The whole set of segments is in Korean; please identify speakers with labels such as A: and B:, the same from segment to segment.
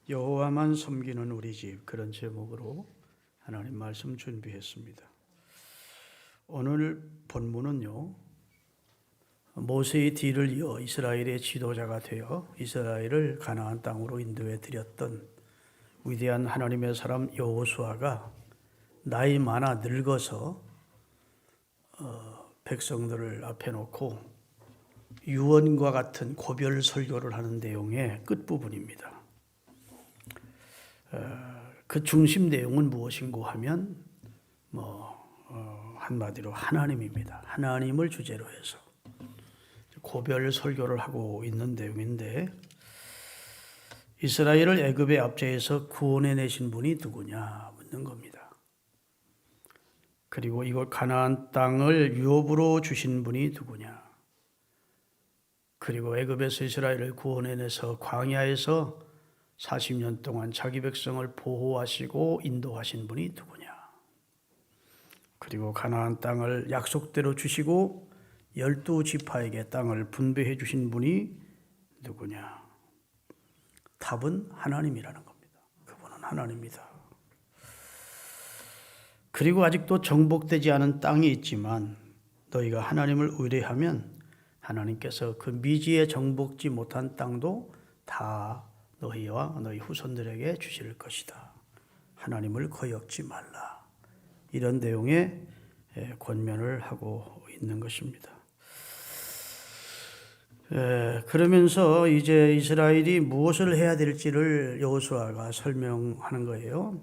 A: 여호와만 섬기는 우리 집, 그런 제목으로 하나님 말씀 준비했습니다. 오늘 본문은요, 모세의 뒤를 이어 이스라엘의 지도자가 되어 이스라엘을 가나안 땅으로 인도해 드렸던 위대한 하나님의 사람 여호수아가 나이 많아 늙어서 백성들을 앞에 놓고 유언과 같은 고별 설교를 하는 내용의 끝부분입니다. 그 중심 내용은 무엇인고 하면 한마디로 하나님입니다. 하나님을 주제로 해서 고별 설교를 하고 있는 내용인데, 이스라엘을 애굽의 압제에서 구원해 내신 분이 누구냐 묻는 겁니다. 그리고 이곳 가나안 땅을 유업으로 주신 분이 누구냐, 그리고 애굽에서 이스라엘을 구원해 내서 광야에서 40년 동안 자기 백성을 보호하시고 인도하신 분이 누구냐, 그리고 가나안 땅을 약속대로 주시고 12지파에게 땅을 분배해 주신 분이 누구냐. 답은 하나님이라는 겁니다. 그분은 하나님이다. 그리고 아직도 정복되지 않은 땅이 있지만 너희가 하나님을 의뢰하면 하나님께서 그 미지에 정복지 못한 땅도 다 너희와 너희 후손들에게 주실 것이다. 하나님을 거역지 말라. 이런 내용의 권면을 하고 있는 것입니다. 그러면서 이제 이스라엘이 무엇을 해야 될지를 여호수아가 설명하는 거예요.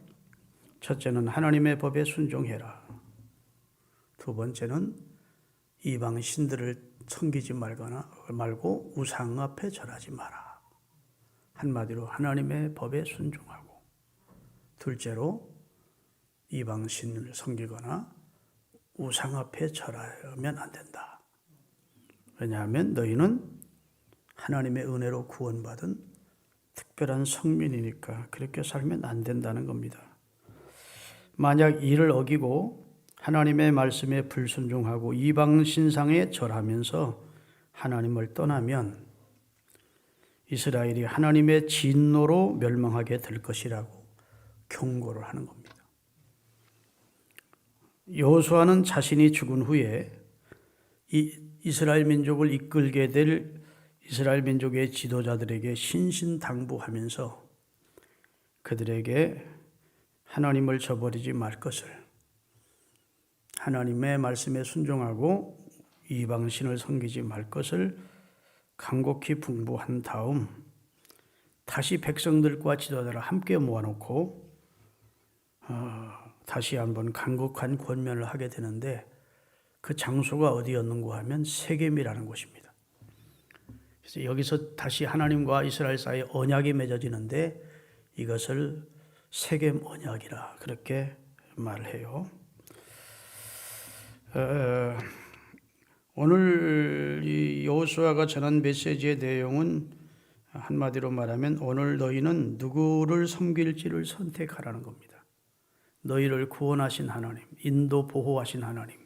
A: 첫째는 하나님의 법에 순종해라. 두 번째는 이방 신들을 섬기지 말고 우상 앞에 절하지 마라. 한마디로 하나님의 법에 순종하고, 둘째로 이방 신을 섬기거나 우상 앞에 절하면 안 된다. 왜냐하면 너희는 하나님의 은혜로 구원받은 특별한 성민이니까 그렇게 살면 안 된다는 겁니다. 만약 이를 어기고 하나님의 말씀에 불순종하고 이방 신상에 절하면서 하나님을 떠나면 이스라엘이 하나님의 진노로 멸망하게 될 것이라고 경고를 하는 겁니다. 여호수아는 자신이 죽은 후에 이스라엘 민족을 이끌게 될 이스라엘 민족의 지도자들에게 신신당부하면서 그들에게 하나님을 저버리지 말 것을, 하나님의 말씀에 순종하고 이방신을 섬기지 말 것을 간곡히 분부한 다음 다시 백성들과 지도자를 함께 모아놓고 다시 한번 간곡한 권면을 하게 되는데, 그 장소가 어디였는고 하면 세겜이라는 곳입니다. 그래서 여기서 다시 하나님과 이스라엘 사이에 언약이 맺어지는데 이것을 세겜 언약이라 그렇게 말을 해요. 오늘 이 여호수아가 전한 메시지의 내용은 한마디로 말하면 오늘 너희는 누구를 섬길지를 선택하라는 겁니다. 너희를 구원하신 하나님, 인도 보호하신 하나님,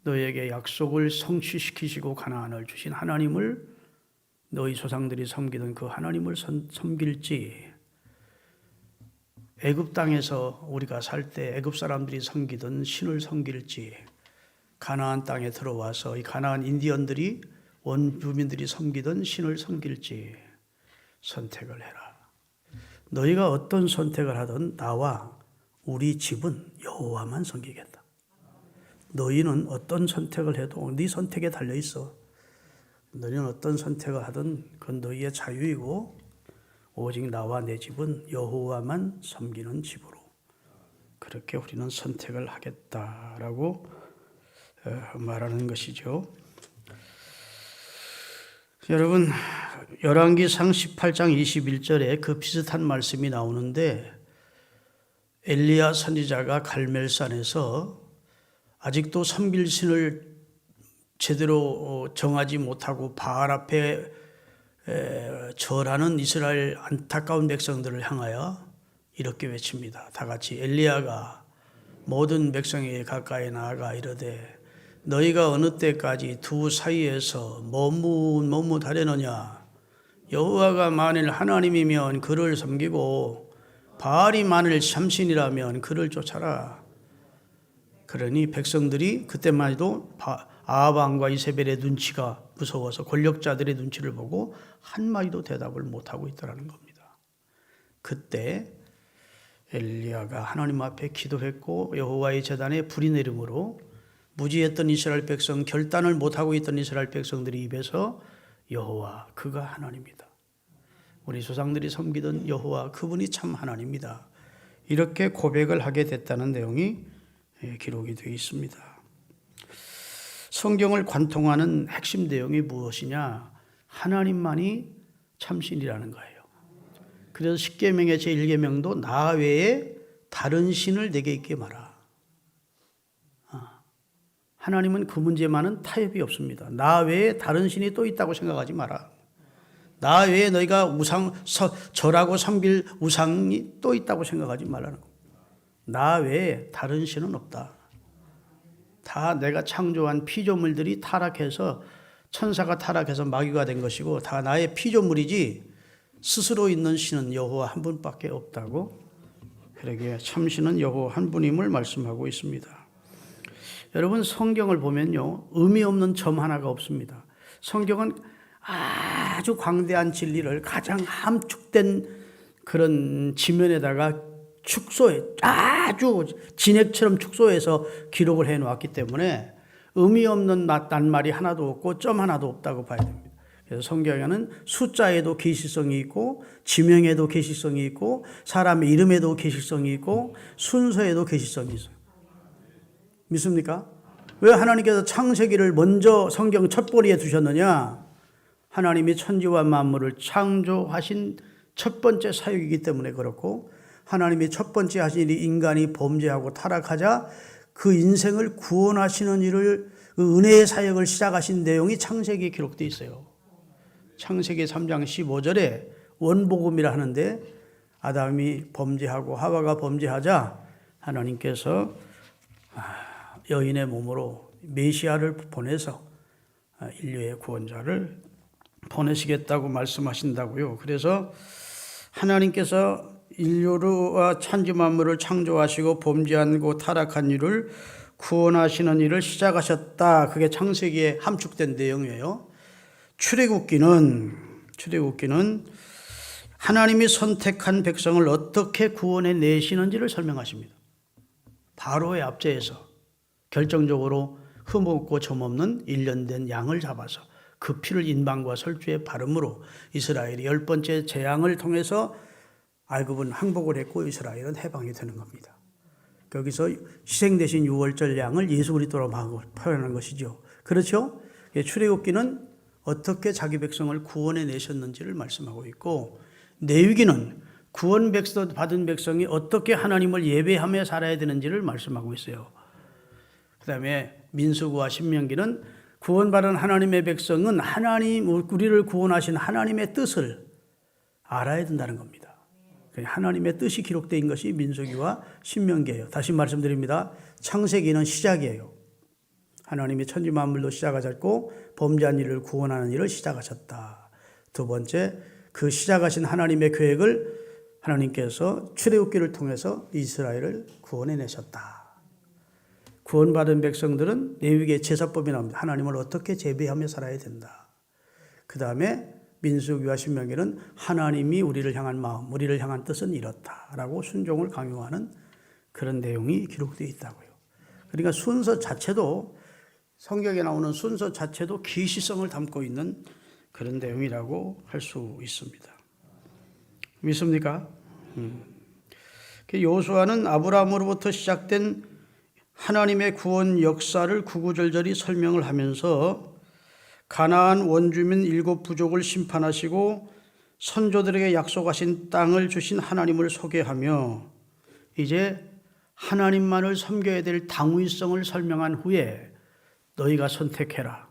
A: 너희에게 약속을 성취시키시고 가나안을 주신 하나님을, 너희 조상들이 섬기던 그 하나님을 섬길지, 애굽 땅에서 우리가 살 때 애굽 사람들이 섬기던 신을 섬길지, 가나안 땅에 들어와서 이 가나안 인디언들이 원주민들이 섬기던 신을 섬길지 선택을 해라. 너희가 어떤 선택을 하든 나와 우리 집은 여호와만 섬기겠다. 너희는 어떤 선택을 해도 네 선택에 달려 있어. 너희는 어떤 선택을 하든 그건 너희의 자유이고, 오직 나와 내 집은 여호와만 섬기는 집으로 그렇게 우리는 선택을 하겠다라고 말하는 것이죠. 여러분, 열왕기상 18장 21절에 그 비슷한 말씀이 나오는데, 엘리야 선지자가 갈멜산에서 아직도 섬길 신을 제대로 정하지 못하고 바알 앞에 절하는 이스라엘 안타까운 백성들을 향하여 이렇게 외칩니다. 다 같이 엘리야가 모든 백성에게 가까이 나아가 이르되 너희가 어느 때까지 두 사이에서 머뭇하려느냐. 여호와가 만일 하나님이면 그를 섬기고 바알이 만일 참신이라면 그를 쫓아라. 그러니 백성들이 그때만 해도 아합 왕과 이세벨의 눈치가 무서워서 권력자들의 눈치를 보고 한마디도 대답을 못하고 있다는 겁니다. 그때 엘리야가 하나님 앞에 기도했고 여호와의 제단에 불이 내림으로 무지했던 이스라엘 백성, 결단을 못하고 있던 이스라엘 백성들이 입에서 여호와 그가 하나님이다. 우리 조상들이 섬기던 여호와 그분이 참 하나님이다. 이렇게 고백을 하게 됐다는 내용이 기록이 되어 있습니다. 성경을 관통하는 핵심 내용이 무엇이냐? 하나님만이 참신이라는 거예요. 그래서 십계명의 제1계명도 나 외에 다른 신을 내게 있게 마라. 하나님은 그 문제만은 타협이 없습니다. 나 외에 다른 신이 또 있다고 생각하지 마라. 나 외에 너희가 절하고 섬길 우상이 또 있다고 생각하지 말라는 겁니다. 나 외에 다른 신은 없다. 다 내가 창조한 피조물들이 타락해서 천사가 타락해서 마귀가 된 것이고 다 나의 피조물이지 스스로 있는 신은 여호와 한 분밖에 없다고, 그러기에 참신은 여호와 한 분임을 말씀하고 있습니다. 여러분, 성경을 보면요, 의미 없는 점 하나가 없습니다. 성경은 아주 광대한 진리를 가장 함축된 그런 지면에다가 축소해, 아주 진액처럼 축소해서 기록을 해놓았기 때문에 의미 없는 낱말이 하나도 없고 점 하나도 없다고 봐야 됩니다. 그래서 성경에는 숫자에도 계시성이 있고 지명에도 계시성이 있고 사람의 이름에도 계시성이 있고 순서에도 계시성이 있어요. 믿습니까? 왜 하나님께서 창세기를 먼저 성경 첫보리에 두셨느냐? 하나님이 천지와 만물을 창조하신 첫 번째 사역이기 때문에 그렇고, 하나님이 첫 번째 하신 일이 인간이 범죄하고 타락하자 그 인생을 구원하시는 일을, 그 은혜의 사역을 시작하신 내용이 창세기에 기록되어 있어요. 창세기 3장 15절에 원복음이라 하는데, 아담이 범죄하고 하와가 범죄하자 하나님께서 여인의 몸으로 메시아를 보내서 인류의 구원자를 보내시겠다고 말씀하신다고요. 그래서 하나님께서 인류와 천지 만물을 창조하시고 범죄하고 타락한 일을 구원하시는 일을 시작하셨다. 그게 창세기에 함축된 내용이에요. 출애굽기는 하나님이 선택한 백성을 어떻게 구원해 내시는지를 설명하십니다. 바로의 압제에서 결정적으로 흠없고 점없는 1년 된 양을 잡아서 그 피를 인방과 설주에 바름으로 이스라엘이 10번째 재앙을 통해서 애굽은 항복을 했고 이스라엘은 해방이 되는 겁니다. 거기서 희생되신 유월절 양을 예수 그리스도로 표현하는 것이죠. 그렇죠? 출애굽기는 어떻게 자기 백성을 구원해 내셨는지를 말씀하고 있고, 레위기는 구원 받은 백성이 어떻게 하나님을 예배하며 살아야 되는지를 말씀하고 있어요. 그 다음에 민수기와 신명기는 구원받은 하나님의 백성은 우리를 구원하신 하나님의 뜻을 알아야 된다는 겁니다. 하나님의 뜻이 기록된 것이 민수기와 신명기예요. 다시 말씀드립니다. 창세기는 시작이에요. 하나님이 천지 만물도 시작하셨고 범죄한 일을 구원하는 일을 시작하셨다. 두 번째, 그 시작하신 하나님의 계획을 하나님께서 출애굽기를 통해서 이스라엘을 구원해내셨다. 구원받은 백성들은 레위기의 제사법이 나옵니다. 하나님을 어떻게 제비하며 살아야 된다. 그 다음에 민수기와 신명기는 하나님이 우리를 향한 마음, 우리를 향한 뜻은 이렇다라고 순종을 강요하는 그런 내용이 기록되어 있다고요. 그러니까 순서 자체도, 성경에 나오는 순서 자체도 계시성을 담고 있는 그런 내용이라고 할 수 있습니다. 믿습니까? 여호수아는 아브라함으로부터 시작된 하나님의 구원 역사를 구구절절히 설명을 하면서 가나안 원주민 7부족을 심판하시고 선조들에게 약속하신 땅을 주신 하나님을 소개하며 이제 하나님만을 섬겨야 될 당위성을 설명한 후에 너희가 선택해라.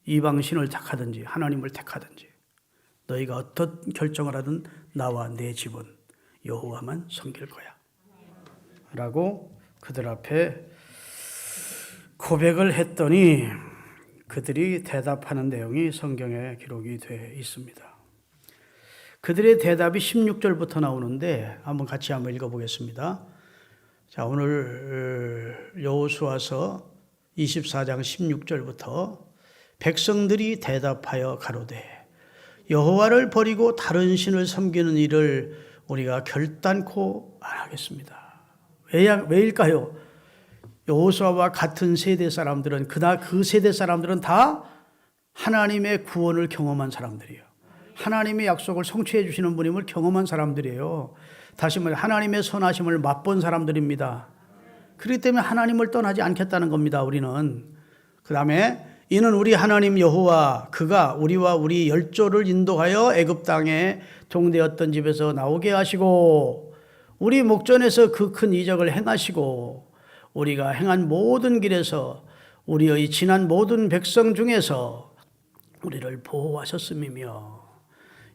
A: 이방신을 택하든지 하나님을 택하든지 너희가 어떤 결정을 하든 나와 내 집은 여호와만 섬길 거야 라고 그들 앞에 고백을 했더니 그들이 대답하는 내용이 성경에 기록이 되어 있습니다. 그들의 대답이 16절부터 나오는데 한번 같이 한번 읽어보겠습니다. 자, 오늘 여호수아서 24장 16절부터 백성들이 대답하여 가로되 여호와를 버리고 다른 신을 섬기는 일을 우리가 결단코 안 하겠습니다. 왜일까요? 여호수아와 같은 세대 사람들은 그 세대 사람들은 다 하나님의 구원을 경험한 사람들이에요. 하나님의 약속을 성취해 주시는 분임을 경험한 사람들이에요. 다시 말해 하나님의 선하심을 맛본 사람들입니다. 그렇기 때문에 하나님을 떠나지 않겠다는 겁니다. 우리는. 그 다음에 이는 우리 하나님 여호와 그가 우리와 우리 열조를 인도하여 애굽 땅에 종되었던 집에서 나오게 하시고 우리 목전에서 그 큰 이적을 행하시고 우리가 행한 모든 길에서 우리의 지난 모든 백성 중에서 우리를 보호하셨음이며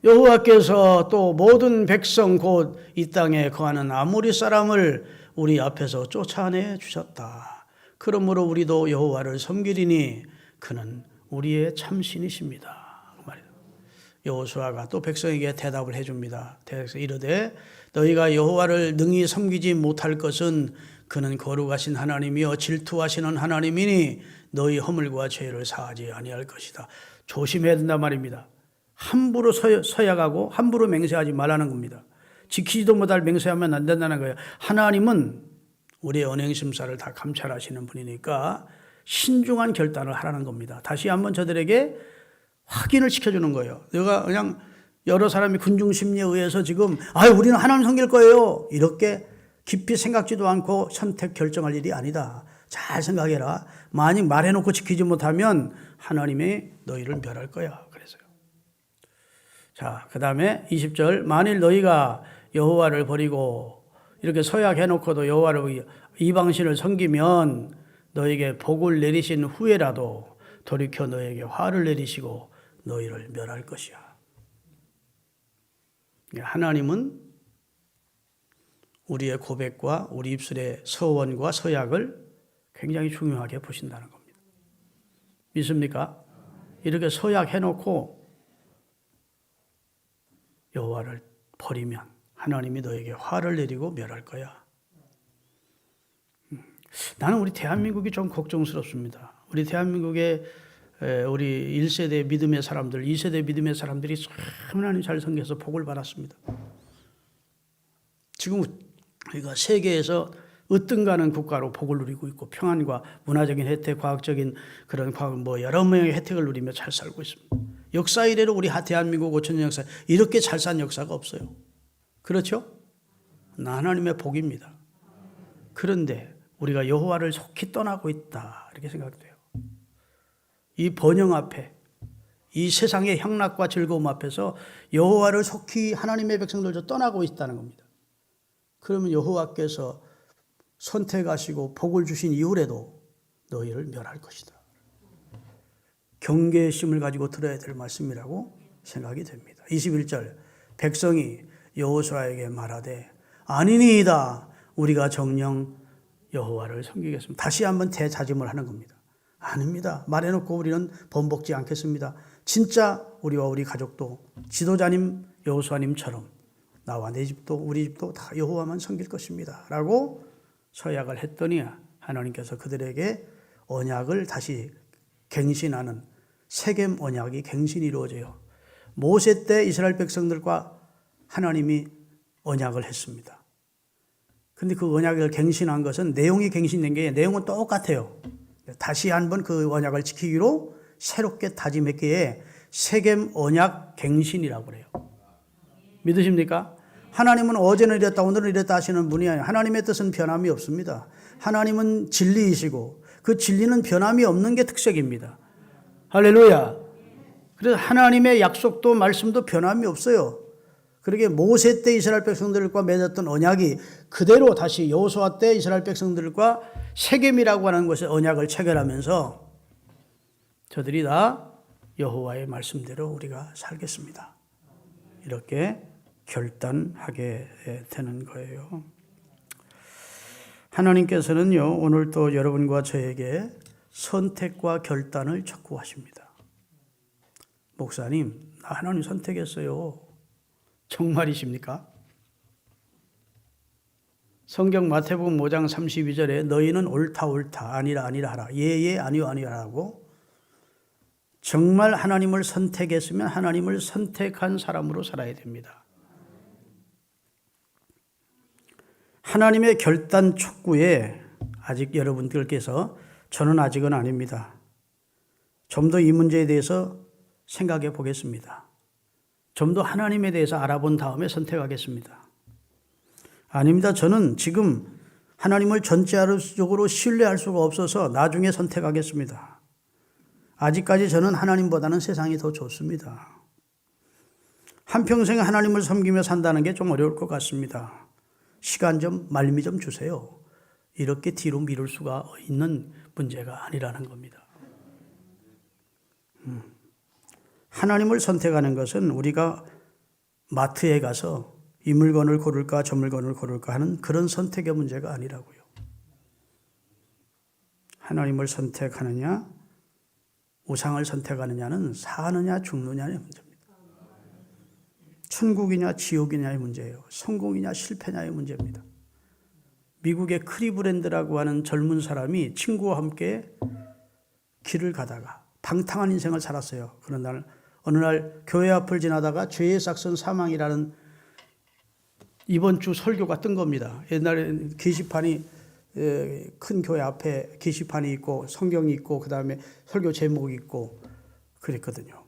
A: 여호와께서 또 모든 백성 곧 이 땅에 거하는 아모리 사람을 우리 앞에서 쫓아내 주셨다. 그러므로 우리도 여호와를 섬기리니 그는 우리의 참신이십니다. 그 말이에요. 여호수아가 또 백성에게 대답을 해줍니다. 그래서 이르되 너희가 여호와를 능히 섬기지 못할 것은 그는 거룩하신 하나님이여 질투하시는 하나님이니 너희 허물과 죄를 사하지 아니할 것이다. 조심해야 된단 말입니다. 함부로 서약하고 함부로 맹세하지 말라는 겁니다. 지키지도 못할 맹세하면 안 된다는 거예요. 하나님은 우리의 언행심사를 다 감찰하시는 분이니까 신중한 결단을 하라는 겁니다. 다시 한번 저들에게 확인을 시켜주는 거예요. 내가 그냥 여러 사람이 군중심리에 의해서 지금 우리는 하나님 섬길 거예요 이렇게 깊이 생각지도 않고 선택 결정할 일이 아니다. 잘 생각해라. 만약 말해놓고 지키지 못하면 하나님이 너희를 멸할 거야. 그래서요. 자, 그 다음에 20절 만일 너희가 여호와를 버리고 이렇게 서약해놓고도 여호와를 이방신을 섬기면 너에게 복을 내리신 후에라도 돌이켜 너에게 화를 내리시고 너희를 멸할 것이야. 하나님은 우리의 고백과 우리 입술의 서원과 서약을 굉장히 중요하게 보신다는 겁니다. 믿습니까? 이렇게 서약해놓고 여호와를 버리면 하나님이 너에게 화를 내리고 멸할 거야. 나는 우리 대한민국이 좀 걱정스럽습니다. 우리 대한민국의 우리 1세대 믿음의 사람들, 2세대 믿음의 사람들이 참 하나님 잘 섬겨서 복을 받았습니다. 지금 우리가 세계에서 으뜸가는 국가로 복을 누리고 있고 평안과 문화적인 혜택, 과학적인 그런 여러 명의 혜택을 누리며 잘 살고 있습니다. 역사 이래로 우리 대한민국 5천년 역사 이렇게 잘 산 역사가 없어요. 그렇죠? 하나님의 복입니다. 그런데 우리가 여호와를 속히 떠나고 있다 이렇게 생각돼요. 이 번영 앞에 이 세상의 향락과 즐거움 앞에서 여호와를 속히 하나님의 백성들도 떠나고 있다는 겁니다. 그러면 여호와께서 선택하시고 복을 주신 이후에도 너희를 멸할 것이다. 경계의 심을 가지고 들어야 될 말씀이라고 생각이 됩니다. 21절 백성이 여호수아에게 말하되 아니니이다 우리가 정녕 여호와를 섬기겠습니다. 다시 한번 대자짐을 하는 겁니다. 아닙니다. 말해놓고 우리는 번복지 않겠습니다. 진짜 우리와 우리 가족도 지도자님 여호수아님처럼 나와 내 집도 우리 집도 다 여호와만 섬길 것입니다. 라고 서약을 했더니 하나님께서 그들에게 언약을 다시 갱신하는 세겜 언약이 갱신이 이루어져요. 모세 때 이스라엘 백성들과 하나님이 언약을 했습니다. 근데 그 언약을 갱신한 것은 내용이 갱신된 게 내용은 똑같아요. 다시 한번 그 언약을 지키기로 새롭게 다짐했기에 세겜 언약 갱신이라고 그래요. 믿으십니까? 하나님은 어제는 이랬다 오늘은 이랬다 하시는 분이 아니에요. 하나님의 뜻은 변함이 없습니다. 하나님은 진리이시고 그 진리는 변함이 없는 게 특색입니다. 할렐루야. 그래서 하나님의 약속도 말씀도 변함이 없어요. 그러게 모세 때 이스라엘 백성들과 맺었던 언약이 그대로 다시 여호수아 때 이스라엘 백성들과 세겜이라고 하는 곳에 언약을 체결하면서 저들이 다 여호와의 말씀대로 우리가 살겠습니다. 이렇게 결단하게 되는 거예요. 하나님께서는요, 오늘 또 여러분과 저에게 선택과 결단을 촉구하십니다. 목사님, 나 하나님 선택했어요. 정말이십니까? 성경 마태복음 5장 32절에 너희는 옳다 옳다 아니라 아니라 하라 예예 아니요 아니요 하라고 정말 하나님을 선택했으면 하나님을 선택한 사람으로 살아야 됩니다. 하나님의 결단 촉구에 아직 여러분들께서 저는 아직은 아닙니다. 좀 더 이 문제에 대해서 생각해 보겠습니다. 좀 더 하나님에 대해서 알아본 다음에 선택하겠습니다. 아닙니다. 저는 지금 하나님을 전적으로 신뢰할 수가 없어서 나중에 선택하겠습니다. 아직까지 저는 하나님보다는 세상이 더 좋습니다. 한평생 하나님을 섬기며 산다는 게 좀 어려울 것 같습니다. 시간 좀 말미 좀 주세요. 이렇게 뒤로 미룰 수가 있는 문제가 아니라는 겁니다. 하나님을 선택하는 것은 우리가 마트에 가서 이 물건을 고를까 저 물건을 고를까 하는 그런 선택의 문제가 아니라고요. 하나님을 선택하느냐 우상을 선택하느냐는 사느냐 죽느냐의 문제입니다. 천국이냐 지옥이냐의 문제예요. 성공이냐 실패냐의 문제입니다. 미국의 크리브랜드라고 하는 젊은 사람이 친구와 함께 길을 가다가 방탕한 인생을 살았어요. 그런 날 어느 날 교회 앞을 지나다가 죄의 싹선 사망이라는 이번 주 설교가 뜬 겁니다. 옛날에 게시판이 큰 교회 앞에 게시판이 있고 성경이 있고 그 다음에 설교 제목이 있고 그랬거든요.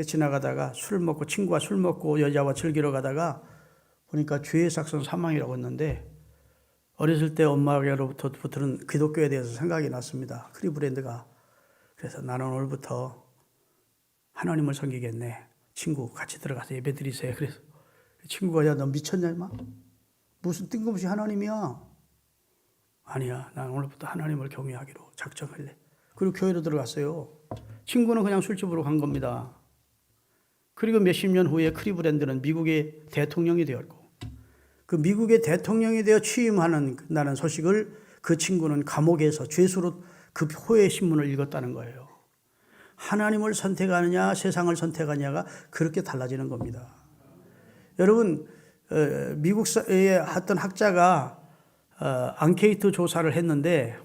A: 지나가다가 술을 먹고 친구와 술 먹고 여자와 즐기러 가다가 보니까 죄의 싹선 사망이라고 했는데 어렸을 때 엄마로부터는 기독교에 대해서 생각이 났습니다. 크리브랜드가. 그래서 나는 오늘부터 하나님을 섬기겠네. 친구 같이 들어가서 예배 드리세요. 그래서 친구가 야 너 미쳤냐 임마? 무슨 뜬금없이 하나님이야. 아니야. 난 오늘부터 하나님을 경외하기로 작정할래. 그리고 교회로 들어갔어요. 친구는 그냥 술집으로 간 겁니다. 그리고 몇십 년 후에 크리브랜드는 미국의 대통령이 되었고 그 미국의 대통령이 되어 취임하는 소식을 그 친구는 감옥에서 죄수로 그 호의 신문을 읽었다는 거예요. 하나님을 선택하느냐 세상을 선택하느냐가 그렇게 달라지는 겁니다. 여러분 미국의 어떤 학자가 앙케이트 조사를 했는데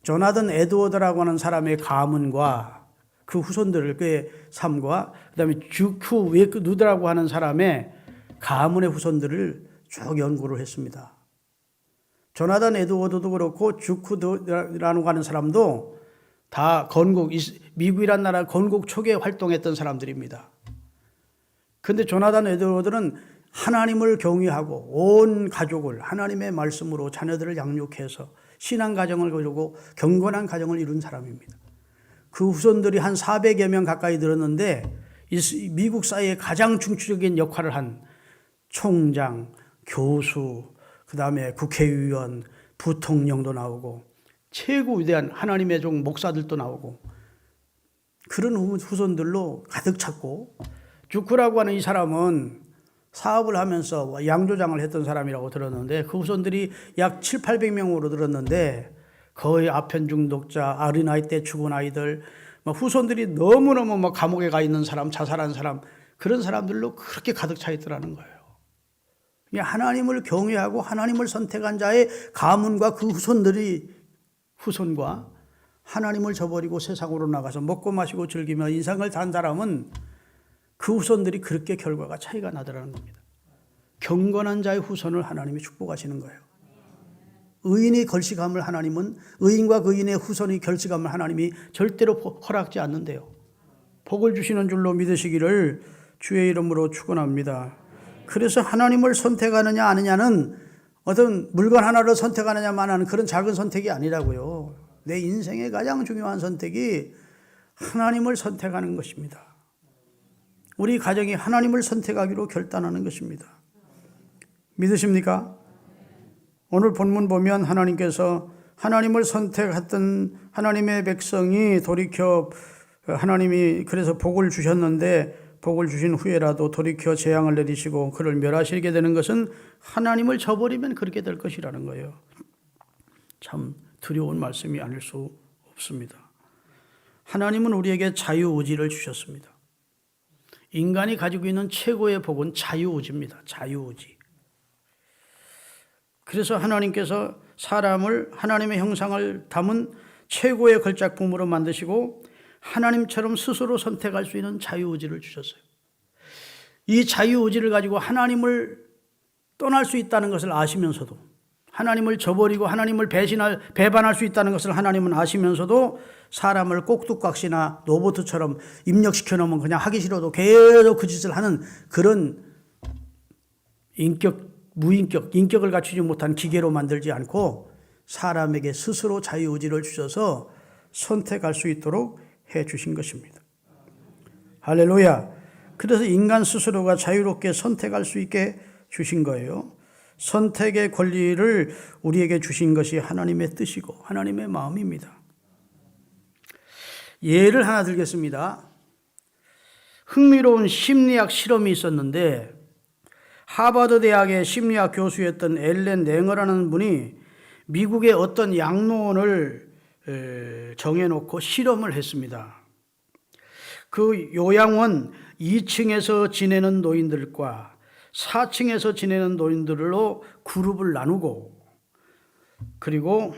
A: 조나단 에드워드라고 하는 사람의 가문과 그 후손들의 삶과 그다음에 주크 웨크누드라고 하는 사람의 가문의 후손들을 쭉 연구를 했습니다. 조나단 에드워드도 그렇고 주크라고 하는 사람도 다 미국이란 나라 건국 초기에 활동했던 사람들입니다. 그런데 조나단 에드워드는 하나님을 경외하고 온 가족을 하나님의 말씀으로 자녀들을 양육해서 신앙 가정을 거두고 경건한 가정을 이룬 사람입니다. 그 후손들이 한 400여 명 가까이 늘었는데 미국 사회에 가장 중추적인 역할을 한 총장, 교수, 그 다음에 국회의원, 부통령도 나오고 최고 위대한 하나님의 종 목사들도 나오고 그런 후손들로 가득 찼고 주크라고 하는 이 사람은 사업을 하면서 양조장을 했던 사람이라고 들었는데 그 후손들이 약 700~800명으로 들었는데 거의 아편 중독자, 어린아이 때 죽은 아이들 후손들이 너무너무 감옥에 가 있는 사람, 자살한 사람 그런 사람들로 그렇게 가득 차 있더라는 거예요. 하나님을 경외하고 하나님을 선택한 자의 가문과 그 후손과 하나님을 저버리고 세상으로 나가서 먹고 마시고 즐기며 인생을 산 사람은 그 후손들이 그렇게 결과가 차이가 나더라는 겁니다. 경건한 자의 후손을 하나님이 축복하시는 거예요. 의인이 결식함을 하나님은 의인과 그 의인의 후손이 결식함을 하나님이 절대로 허락지 않는데요. 복을 주시는 줄로 믿으시기를 주의 이름으로 축원합니다. 그래서 하나님을 선택하느냐 아니냐는 어떤 물건 하나를 선택하느냐만 하는 그런 작은 선택이 아니라고요. 내 인생의 가장 중요한 선택이 하나님을 선택하는 것입니다. 우리 가정이 하나님을 선택하기로 결단하는 것입니다. 믿으십니까? 오늘 본문 보면 하나님께서 하나님을 선택했던 하나님의 백성이 돌이켜 하나님이 그래서 복을 주셨는데 복을 주신 후에라도 돌이켜 재앙을 내리시고 그를 멸하시게 되는 것은 하나님을 저버리면 그렇게 될 것이라는 거예요. 참 두려운 말씀이 아닐 수 없습니다. 하나님은 우리에게 자유의지를 주셨습니다. 인간이 가지고 있는 최고의 복은 자유의지입니다. 자유의지. 그래서 하나님께서 사람을 하나님의 형상을 담은 최고의 걸작품으로 만드시고 하나님처럼 스스로 선택할 수 있는 자유의지를 주셨어요. 이 자유의지를 가지고 하나님을 떠날 수 있다는 것을 아시면서도, 하나님을 저버리고 하나님을 배반할 수 있다는 것을 하나님은 아시면서도 사람을 꼭두각시나 로봇처럼 입력시켜 놓으면 그냥 하기 싫어도 계속 그 짓을 하는 그런 인격을 갖추지 못한 기계로 만들지 않고 사람에게 스스로 자유의지를 주셔서 선택할 수 있도록 해 주신 것입니다. 할렐루야. 그래서 인간 스스로가 자유롭게 선택할 수 있게 주신 거예요. 선택의 권리를 우리에게 주신 것이 하나님의 뜻이고 하나님의 마음입니다. 예를 하나 들겠습니다. 흥미로운 심리학 실험이 있었는데 하버드 대학의 심리학 교수였던 앨런 랭어라는 분이 미국의 어떤 양로원을 정해놓고 실험을 했습니다. 그 요양원 2층에서 지내는 노인들과 4층에서 지내는 노인들로 그룹을 나누고 그리고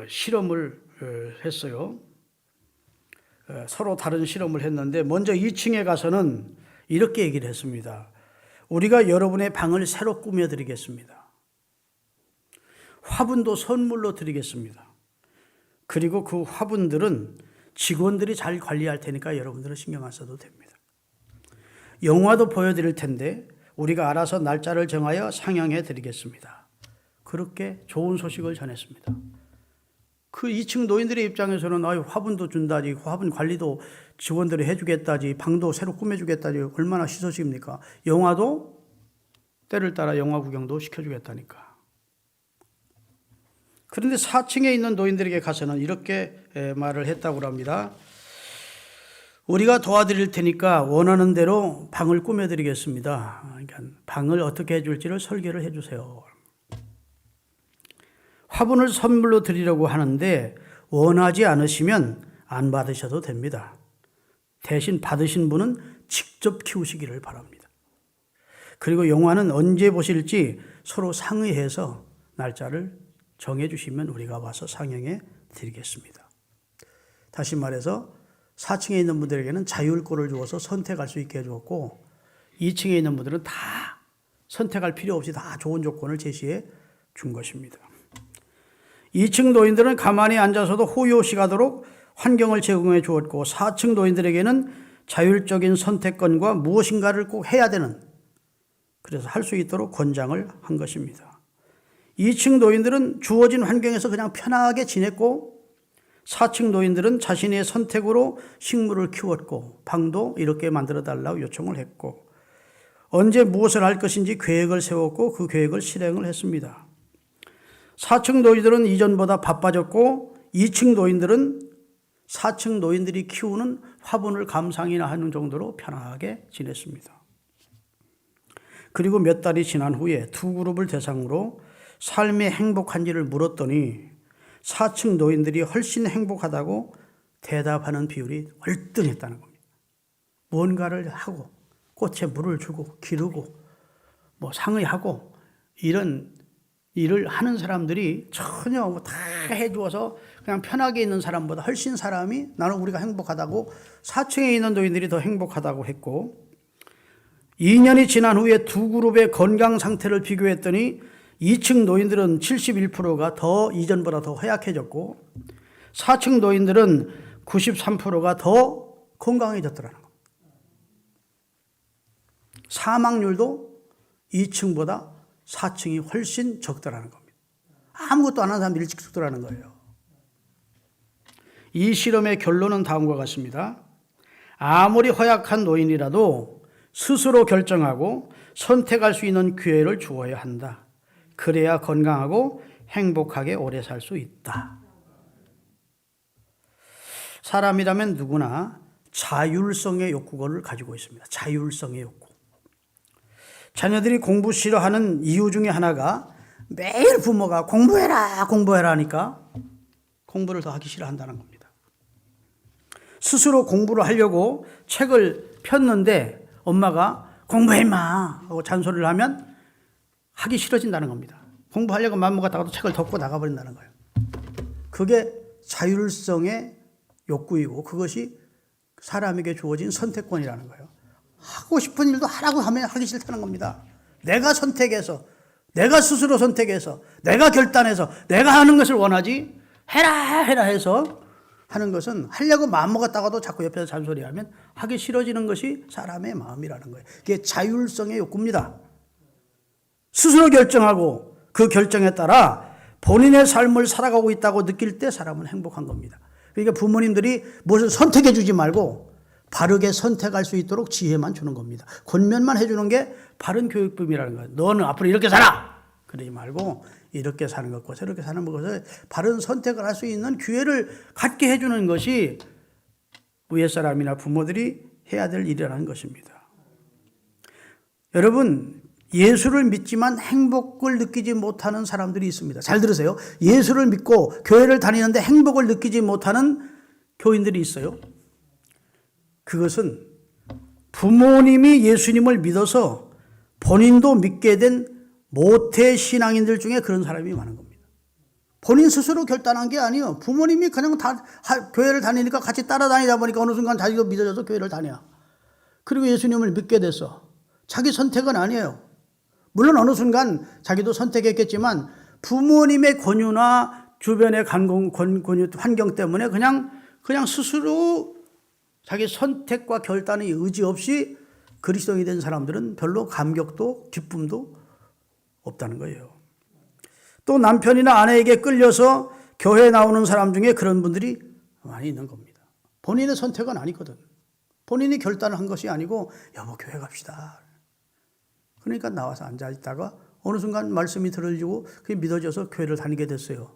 A: 실험을 했어요. 서로 다른 실험을 했는데 먼저 2층에 가서는 이렇게 얘기를 했습니다. 우리가 여러분의 방을 새로 꾸며드리겠습니다. 화분도 선물로 드리겠습니다. 그리고 그 화분들은 직원들이 잘 관리할 테니까 여러분들은 신경 안 써도 됩니다. 영화도 보여드릴 텐데 우리가 알아서 날짜를 정하여 상영해 드리겠습니다. 그렇게 좋은 소식을 전했습니다. 그 2층 노인들의 입장에서는 화분도 준다지, 화분 관리도 직원들이 해주겠다지, 방도 새로 꾸며주겠다지, 얼마나 희소식입니까? 영화도 때를 따라 영화 구경도 시켜주겠다니까. 그런데 4층에 있는 노인들에게 가서는 이렇게 말을 했다고 합니다. 우리가 도와드릴 테니까 원하는 대로 방을 꾸며드리겠습니다. 그러니까 방을 어떻게 해줄지를 설계를 해주세요. 화분을 선물로 드리려고 하는데 원하지 않으시면 안 받으셔도 됩니다. 대신 받으신 분은 직접 키우시기를 바랍니다. 그리고 영화는 언제 보실지 서로 상의해서 날짜를 정해주시면 우리가 와서 상영해 드리겠습니다. 다시 말해서 4층에 있는 분들에게는 자율권을 주어서 선택할 수 있게 해주었고 2층에 있는 분들은 다 선택할 필요 없이 다 좋은 조건을 제시해 준 것입니다. 2층 노인들은 가만히 앉아서도 호요시가도록 환경을 제공해 주었고 4층 노인들에게는 자율적인 선택권과 무엇인가를 꼭 해야 되는, 그래서 할 수 있도록 권장을 한 것입니다. 2층 노인들은 주어진 환경에서 그냥 편하게 지냈고 4층 노인들은 자신의 선택으로 식물을 키웠고 방도 이렇게 만들어 달라고 요청을 했고 언제 무엇을 할 것인지 계획을 세웠고 그 계획을 실행을 했습니다. 4층 노인들은 이전보다 바빠졌고 2층 노인들은 4층 노인들이 키우는 화분을 감상이나 하는 정도로 편하게 지냈습니다. 그리고 몇 달이 지난 후에 두 그룹을 대상으로 삶이 행복한지를 물었더니 4층 노인들이 훨씬 행복하다고 대답하는 비율이 월등했다는 겁니다. 뭔가를 하고 꽃에 물을 주고 기르고 상의하고 이런 일을 하는 사람들이 전혀 다 해주어서 그냥 편하게 있는 사람보다 훨씬 사람이 나는 우리가 행복하다고 4층에 있는 노인들이 더 행복하다고 했고 2년이 지난 후에 두 그룹의 건강 상태를 비교했더니 2층 노인들은 71%가 더 이전보다 더 허약해졌고 4층 노인들은 93%가 더 건강해졌더라는 겁니다. 사망률도 2층보다 4층이 훨씬 적더라는 겁니다. 아무것도 안 하는 사람들이 일찍 죽더라는 거예요. 이 실험의 결론은 다음과 같습니다. 아무리 허약한 노인이라도 스스로 결정하고 선택할 수 있는 기회를 주어야 한다. 그래야 건강하고 행복하게 오래 살 수 있다. 사람이라면 누구나 자율성의 욕구를 가지고 있습니다. 자율성의 욕구. 자녀들이 공부 싫어하는 이유 중에 하나가 매일 부모가 공부해라 하니까 공부를 더 하기 싫어한다는 겁니다. 스스로 공부를 하려고 책을 폈는데 엄마가 공부해 임마 하고 잔소리를 하면 하기 싫어진다는 겁니다. 공부하려고 마음먹었다가도 책을 덮고 나가버린다는 거예요. 그게 자율성의 욕구이고 그것이 사람에게 주어진 선택권이라는 거예요. 하고 싶은 일도 하라고 하면 하기 싫다는 겁니다. 내가 선택해서, 내가 스스로 선택해서, 내가 결단해서, 내가 하는 것을 원하지 해라 해서 하는 것은 하려고 마음먹었다가도 자꾸 옆에서 잔소리하면 하기 싫어지는 것이 사람의 마음이라는 거예요. 그게 자율성의 욕구입니다. 스스로 결정하고 그 결정에 따라 본인의 삶을 살아가고 있다고 느낄 때 사람은 행복한 겁니다. 그러니까 부모님들이 무엇을 선택해 주지 말고 바르게 선택할 수 있도록 지혜만 주는 겁니다. 권면만 해주는 게 바른 교육법이라는 거예요. 너는 앞으로 이렇게 살아! 그러지 말고 이렇게 사는 것과 저렇게 사는 것을 바른 선택을 할 수 있는 기회를 갖게 해주는 것이 위에 사람이나 부모들이 해야 될 일이라는 것입니다. 여러분, 예수를 믿지만 행복을 느끼지 못하는 사람들이 있습니다. 잘 들으세요. 예수를 믿고 교회를 다니는데 행복을 느끼지 못하는 교인들이 있어요. 그것은 부모님이 예수님을 믿어서 본인도 믿게 된 모태 신앙인들 중에 그런 사람이 많은 겁니다. 본인 스스로 결단한 게 아니에요. 부모님이 그냥 다 교회를 다니니까 같이 따라다니다 보니까 어느 순간 자기도 믿어져서 교회를 다녀. 그리고 예수님을 믿게 됐어. 자기 선택은 아니에요. 물론 어느 순간 자기도 선택했겠지만 부모님의 권유나 주변의 권유, 환경 때문에 그냥 스스로 자기 선택과 결단의 의지 없이 그리스도인이 된 사람들은 별로 감격도 기쁨도 없다는 거예요. 또 남편이나 아내에게 끌려서 교회에 나오는 사람 중에 그런 분들이 많이 있는 겁니다. 본인의 선택은 아니거든. 본인이 결단을 한 것이 아니고 여보 교회 갑시다. 그러니까 나와서 앉아있다가 어느 순간 말씀이 들려지고 그게 믿어져서 교회를 다니게 됐어요.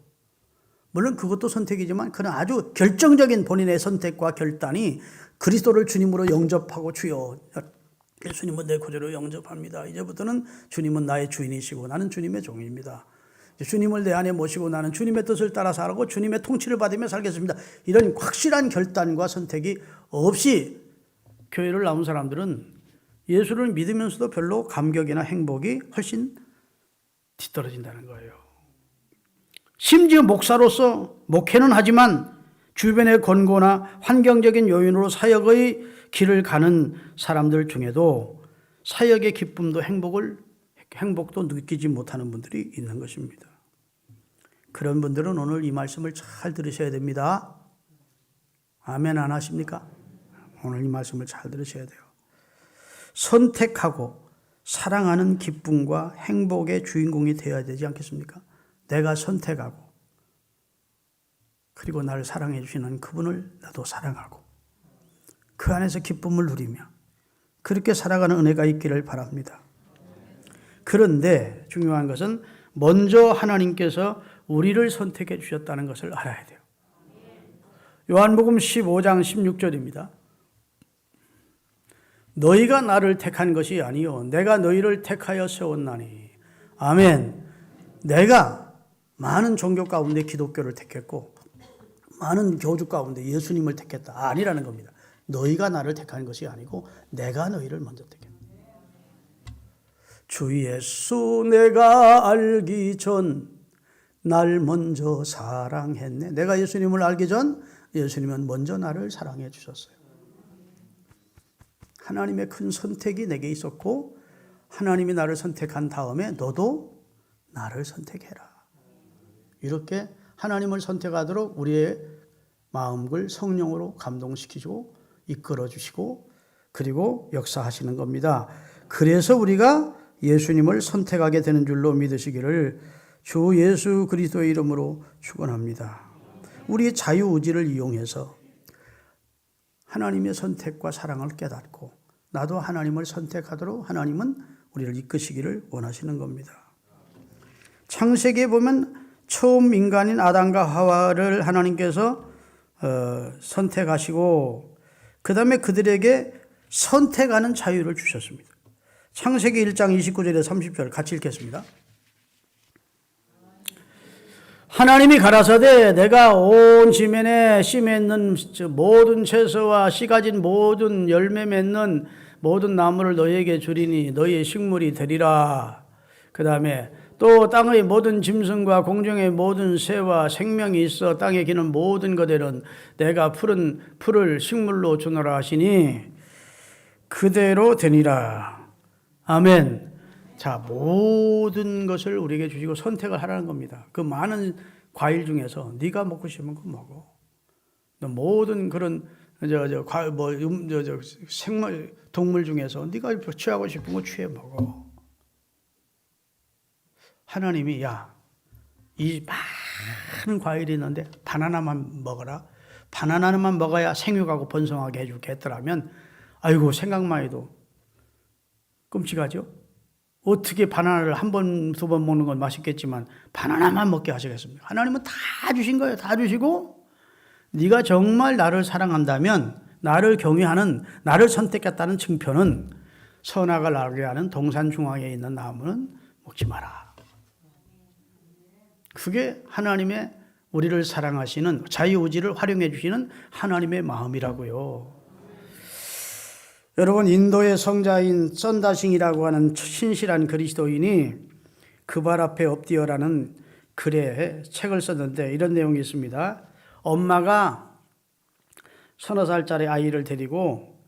A: 물론 그것도 선택이지만 그는 아주 결정적인 본인의 선택과 결단이 그리스도를 주님으로 영접하고 주여 예수님은 내 구주로 영접합니다. 이제부터는 주님은 나의 주인이시고 나는 주님의 종입니다. 주님을 내 안에 모시고 나는 주님의 뜻을 따라 살고 주님의 통치를 받으며 살겠습니다. 이런 확실한 결단과 선택이 없이 교회를 나온 사람들은 예수를 믿으면서도 별로 감격이나 행복이 훨씬 뒤떨어진다는 거예요. 심지어 목사로서 목회는 하지만 주변의 권고나 환경적인 요인으로 사역의 길을 가는 사람들 중에도 사역의 기쁨도 행복도 느끼지 못하는 분들이 있는 것입니다. 그런 분들은 오늘 이 말씀을 잘 들으셔야 됩니다. 아멘 안 하십니까? 오늘 이 말씀을 잘 들으셔야 돼요. 선택하고 사랑하는 기쁨과 행복의 주인공이 되어야 되지 않겠습니까? 내가 선택하고 그리고 나를 사랑해 주시는 그분을 나도 사랑하고 그 안에서 기쁨을 누리며 그렇게 살아가는 은혜가 있기를 바랍니다. 그런데 중요한 것은 먼저 하나님께서 우리를 선택해 주셨다는 것을 알아야 돼요. 요한복음 15장 16절입니다. 너희가 나를 택한 것이 아니요 내가 너희를 택하여 세웠나니. 아멘. 내가 많은 종교 가운데 기독교를 택했고 많은 교주 가운데 예수님을 택했다. 아니라는 겁니다. 너희가 나를 택한 것이 아니고 내가 너희를 먼저 택했다. 주 예수 내가 알기 전 날 먼저 사랑했네. 내가 예수님을 알기 전 예수님은 먼저 나를 사랑해 주셨어요. 하나님의 큰 선택이 내게 있었고 하나님이 나를 선택한 다음에 너도 나를 선택해라. 이렇게 하나님을 선택하도록 우리의 마음을 성령으로 감동시키시고 이끌어 주시고 그리고 역사하시는 겁니다. 그래서 우리가 예수님을 선택하게 되는 줄로 믿으시기를 주 예수 그리스도의 이름으로 축원합니다. 우리의 자유의지를 이용해서 하나님의 선택과 사랑을 깨닫고 나도 하나님을 선택하도록 하나님은 우리를 이끄시기를 원하시는 겁니다. 창세기에 보면 처음 인간인 아담과 하와를 하나님께서 선택하시고 그 다음에 그들에게 선택하는 자유를 주셨습니다. 창세기 1장 29절에 30절 같이 읽겠습니다. 하나님이 가라사대 내가 온 지면에 씨 맺는 모든 채소와 씨 가진 모든 열매 맺는 모든 나무를 너희에게 주리니 너희의 식물이 되리라. 그 다음에 또 땅의 모든 짐승과 공중의 모든 새와 생명이 있어 땅에 기는 모든 것들은 내가 푸른 풀을 식물로 주노라 하시니 그대로 되니라. 아멘. 자, 모든 것을 우리에게 주시고 선택을 하라는 겁니다. 그 많은 과일 중에서 네가 먹고 싶은 거 먹어. 너 모든 그런 생물 동물 중에서 네가 취하고 싶은 거 취해 먹어. 하나님이 이 많은 과일이 있는데 바나나만 먹어라. 바나나만 먹어야 생육하고 번성하게 해줄게 했더라면 아이고 생각만 해도 끔찍하죠. 어떻게 바나나를 한 번, 두 번 먹는 건 맛있겠지만 바나나만 먹게 하시겠습니까? 하나님은 다 주신 거예요. 다 주시고 네가 정말 나를 사랑한다면 나를 경외하는 나를 선택했다는 증표는 선악을 알게 하는 동산 중앙에 있는 나무는 먹지 마라. 그게 하나님의 우리를 사랑하시는 자유의지를 활용해 주시는 하나님의 마음이라고요. 여러분, 인도의 성자인 썬다싱이라고 하는 신실한 그리스도인이 그 발 앞에 엎드려라는 글에 책을 썼는데 이런 내용이 있습니다. 엄마가 서너 살짜리 아이를 데리고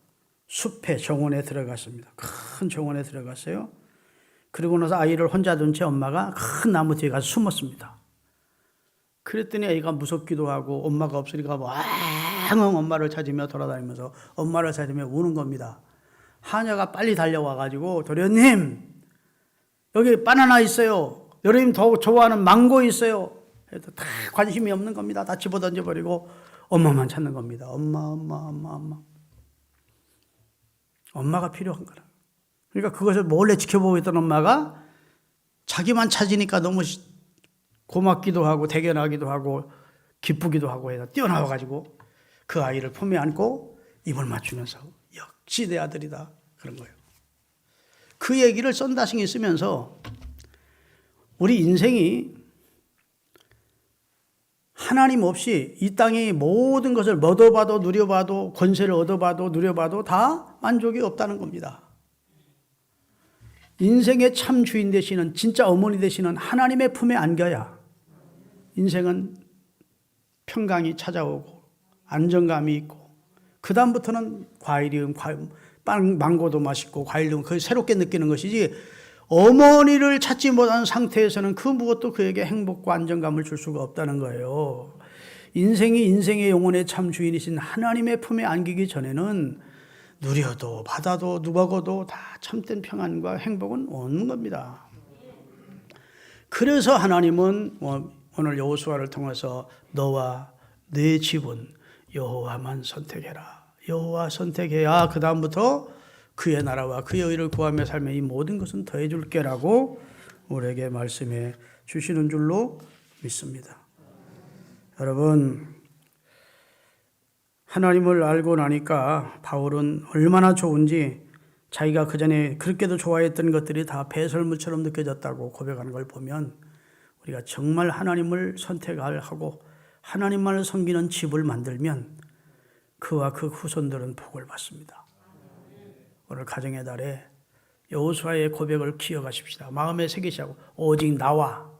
A: 숲의 정원에 들어갔습니다. 큰 정원에 들어갔어요. 그리고 나서 아이를 혼자 둔 채 엄마가 큰 나무 뒤에 가서 숨었습니다. 그랬더니 아이가 무섭기도 하고 엄마가 없으니까 왕왕 엄마를 찾으며 돌아다니면서 엄마를 찾으며 우는 겁니다. 하녀가 빨리 달려와가지고 도련님 여기 바나나 있어요. 여러분 더 좋아하는 망고 있어요. 해도 다 관심이 없는 겁니다. 다 집어던져버리고 엄마만 찾는 겁니다. 엄마. 엄마가 필요한 거라. 그러니까 그것을 몰래 지켜보고 있던 엄마가 자기만 찾으니까 너무 고맙기도 하고 대견하기도 하고 기쁘기도 하고 해서 뛰어나와가지고 그 아이를 품에 안고 입을 맞추면서 역시 내 아들이다 그런 거예요. 그 얘기를 썬다싱이 쓰면서 우리 인생이 하나님 없이 이 땅의 모든 것을 얻어봐도 누려봐도 권세를 얻어봐도 누려봐도 다 만족이 없다는 겁니다. 인생의 참 주인 되시는 진짜 어머니 되시는 하나님의 품에 안겨야 인생은 평강이 찾아오고 안정감이 있고 그 다음부터는 망고도 맛있고 과일도 그걸 새롭게 느끼는 것이지 어머니를 찾지 못한 상태에서는 그 무엇도 그에게 행복과 안정감을 줄 수가 없다는 거예요. 인생이 인생의 영혼의 참 주인이신 하나님의 품에 안기기 전에는 누려도 받아도 누먹어도 다 참된 평안과 행복은 없는 겁니다. 그래서 하나님은 오늘 여호수아를 통해서 너와 네 집은 여호와만 선택해라. 여호와 선택해야 그 다음부터 그의 나라와 그의 의를 구하며 살며 이 모든 것은 더해 줄게라고 우리에게 말씀해 주시는 줄로 믿습니다. 여러분, 하나님을 알고 나니까 바울은 얼마나 좋은지 자기가 그전에 그렇게도 좋아했던 것들이 다 배설물처럼 느껴졌다고 고백하는 걸 보면 우리가 정말 하나님을 선택하고 하나님만을 섬기는 집을 만들면 그와 그 후손들은 복을 받습니다. 오늘 가정의 달에 여호수아의 고백을 기억하십시다. 마음에 새기시고 오직 나와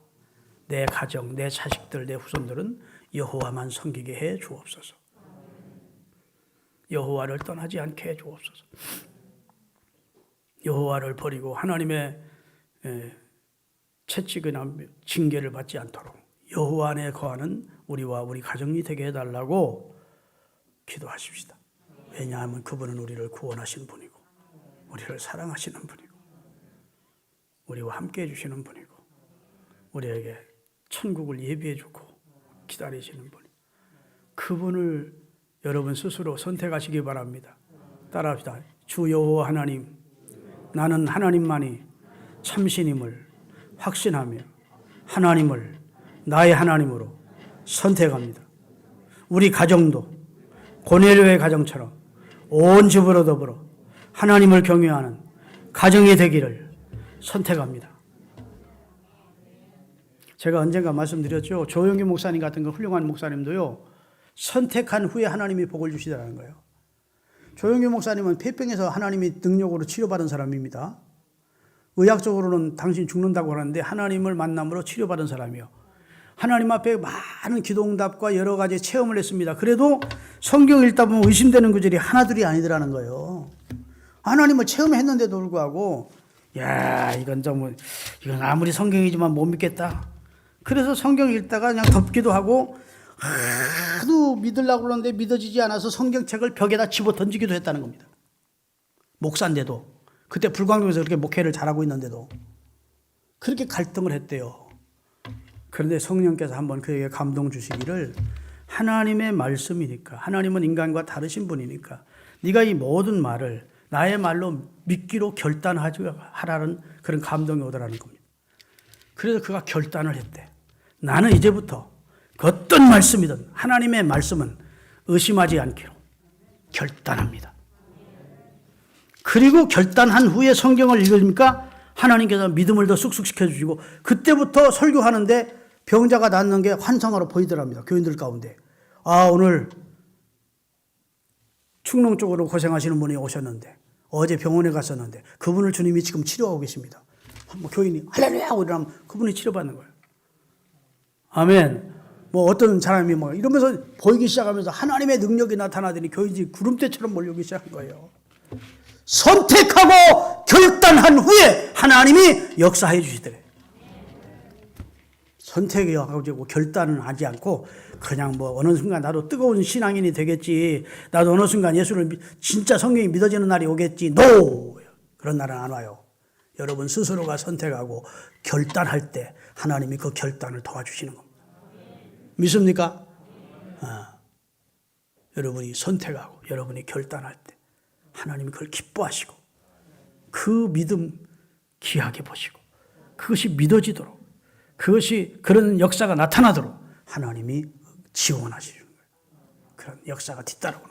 A: 내 가정, 내 자식들, 내 후손들은 여호와만 섬기게 해 주옵소서. 여호와를 떠나지 않게 해 주옵소서. 여호와를 버리고 하나님의 채찍이나 징계를 받지 않도록 여호와 안에 거하는 우리와 우리 가정이 되게 해달라고 기도하십시다. 왜냐하면 그분은 우리를 구원하신 분이고 우리를 사랑하시는 분이고 우리와 함께 해주시는 분이고 우리에게 천국을 예비해 주고 기다리시는 분이고 그분을 여러분 스스로 선택하시기 바랍니다. 따라합시다. 주 여호와 하나님, 나는 하나님만이 참신임을 확신하며 하나님을 나의 하나님으로 선택합니다. 우리 가정도 고넬료의 가정처럼 온 집으로 더불어 하나님을 경외하는 가정이 되기를 선택합니다. 제가 언젠가 말씀드렸죠. 조영기 목사님 같은 그 훌륭한 목사님도요, 선택한 후에 하나님이 복을 주시더라는 거예요. 조영기 목사님은 폐병에서 하나님이 능력으로 치료받은 사람입니다. 의학적으로는 당신 죽는다고 하는데 하나님을 만남으로 치료받은 사람이요. 하나님 앞에 많은 기도응답과 여러 가지 체험을 했습니다. 그래도 성경 읽다 보면 의심되는 구절이 하나둘이 아니더라는 거예요. 하나님을 체험했는데도 불구하고 야, 이건 아무리 성경이지만 못 믿겠다. 그래서 성경 읽다가 그냥 덮기도 하고 하도 믿으려고 그러는데 믿어지지 않아서 성경책을 벽에다 집어 던지기도 했다는 겁니다. 목사인데도, 그때 불광동에서 그렇게 목회를 잘하고 있는데도 그렇게 갈등을 했대요. 그런데 성령께서 한번 그에게 감동 주시기를, 하나님의 말씀이니까, 하나님은 인간과 다르신 분이니까 네가 이 모든 말을 나의 말로 믿기로 결단하라는 그런 감동이 오더라는 겁니다. 그래서 그가 결단을 했대. 나는 이제부터 어떤 말씀이든 하나님의 말씀은 의심하지 않기로 결단합니다. 그리고 결단한 후에 성경을 읽으니까 하나님께서 믿음을 더 쑥쑥 시켜주시고, 그때부터 설교하는데 병자가 낫는 게 환상으로 보이더랍니다. 교인들 가운데. 아, 오늘 충농 쪽으로 고생하시는 분이 오셨는데, 어제 병원에 갔었는데 그분을 주님이 지금 치료하고 계십니다. 뭐 교인이 할렐루야 하고 이러면 그분이 치료받는 거예요. 아멘. 뭐 어떤 사람이 뭐 이러면서 보이기 시작하면서 하나님의 능력이 나타나더니 교인들이 구름대처럼 몰려오기 시작한 거예요. 선택하고 결단한 후에 하나님이 역사해 주시더래. 선택하고 결단은 하지 않고 그냥 뭐 어느 순간 나도 뜨거운 신앙인이 되겠지, 나도 어느 순간 예수를 진짜 성경이 믿어지는 날이 오겠지. 노! 그런 날은 안 와요. 여러분 스스로가 선택하고 결단할 때 하나님이 그 결단을 도와주시는 겁니다. 믿습니까? 여러분이 선택하고 여러분이 결단할 때 하나님이 그걸 기뻐하시고 그 믿음 귀하게 보시고 그것이 믿어지도록, 그것이 그런 역사가 나타나도록 하나님이 지원하시는 거예요. 그런 역사가 뒤따르고